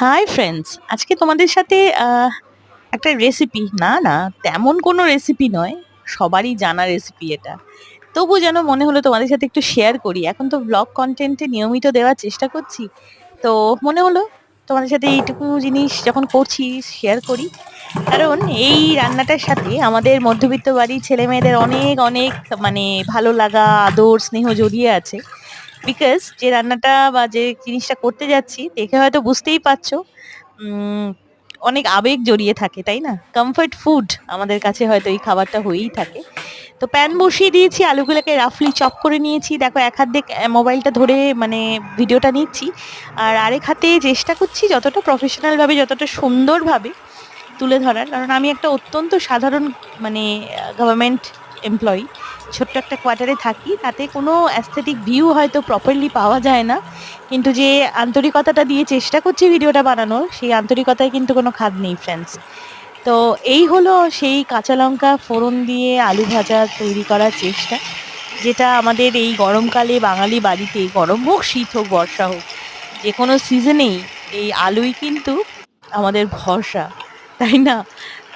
Hi friends, আজকে তোমাদের সাথে একটা রেসিপি, না তেমন কোনো রেসিপি নয়, সবারই জানা রেসিপি এটা। তবু যেন মনে হলো তোমাদের সাথে একটু শেয়ার করি। এখন তো ব্লগ কন্টেন্টে নিয়মিত দেওয়ার চেষ্টা করছি, তো মনে হলো তোমাদের সাথে এইটুকু জিনিস যখন করছি শেয়ার করি। কারণ এই রান্নাটার সাথে আমাদের মধ্যবিত্ত বাড়ির ছেলে মেয়েদের অনেক অনেক মানে ভালো লাগা, আদর, স্নেহ জড়িয়ে আছে। বিকজ যে রান্নাটা বা যে জিনিসটা করতে যাচ্ছি দেখে হয়তো বুঝতেই পারছো, উম, অনেক আবেগ জড়িয়ে থাকে, তাই না? কমফর্ট ফুড আমাদের কাছে হয়তো এই খাবারটা হয়েই থাকে। তো প্যান বসিয়ে দিয়েছি, আলুগুলোকে রাফলি চপ করে নিয়েছি। দেখো, এক হাত দিয়ে মোবাইলটা ধরে মানে ভিডিওটা নিচ্ছি, আর আরেক হাতে চেষ্টা করছি যতটা প্রফেশনাল ভাবে, যতটা সুন্দরভাবে তুলে ধরার। কারণ আমি একটা অত্যন্ত সাধারণ মানে গভর্নমেন্ট এমপ্লয়ি, ছোট্ট একটা কোয়ার্টারে থাকি, তাতে কোনো অ্যাস্থেটিক ভিউ হয়তো প্রপারলি পাওয়া যায় না, কিন্তু যে আন্তরিকতাটা দিয়ে চেষ্টা করছি ভিডিওটা বানানোর, সেই আন্তরিকতায় কিন্তু কোনো খাদ নেই ফ্রেন্ডস। তো এই হলো সেই কাঁচা লঙ্কা ফোড়ন দিয়ে আলু ভাজা তৈরি করার চেষ্টা, যেটা আমাদের এই গরমকালে বাঙালি বাড়িতে, গরম হোক শীত হোক বর্ষা হোক, যে কোনো সিজনেই এই আলুই কিন্তু আমাদের ভরসা, তাই না?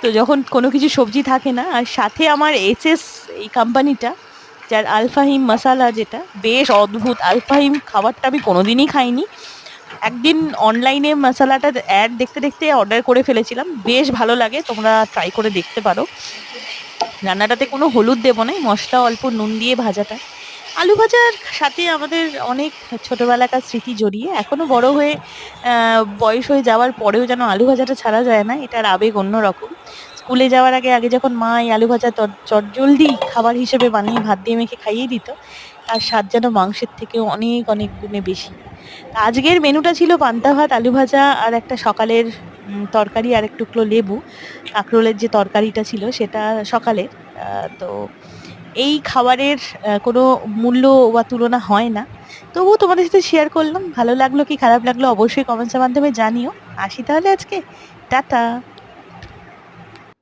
তো যখন কোনো কিছু সবজি থাকে না, আর সাথে আমার এসএস এই কোম্পানিটা, যার আলফাহিম মশালা, যেটা বেশ অদ্ভুত। আলফাহিম খাবারটা আমি কোনোদিনই খাইনি। একদিন অনলাইনে মশালাটা অ্যাড দেখতে দেখতে অর্ডার করে ফেলেছিলাম, বেশ ভালো লাগে, তোমরা ট্রাই করে দেখতে পারো। রান্নাটাতে কোনো হলুদ দেবো না, মশলা অল্প নুন দিয়ে ভাজাটা। আলু ভাজার সাথে আমাদের অনেক ছোটবেলাকার স্মৃতি জড়িয়ে, এখনো বড় হয়ে বয়স হয়ে যাওয়ার পরেও যেন আলু ভাজাটা ছাড়া যায় না, এটার আবেগ অন্যরকম। স্কুলে যাওয়ার আগে আগে যখন মা এই আলু ভাজা চটজলদি খাবার হিসেবে বানিয়ে ভাত দিয়ে মেখে খাইয়ে দিত, তার স্বাদ যেন মাংসের থেকেও অনেক অনেক গুণে বেশি। তা আজকের মেনুটা ছিল পান্তা ভাত, আলু ভাজা, আর একটা সকালের তরকারি, আর একটু লেবু। কাঁকরোলের যে তরকারিটা ছিল সেটা সকালের। তো এই খাবারের কোনো মূল্য বা তুলনা হয় না। তবুও তোমাদের সাথে শেয়ার করলাম। ভালো লাগলো কি খারাপ লাগলো অবশ্যই কমেন্টসের মাধ্যমে জানিও। আসি তাহলে আজকে। টাটা।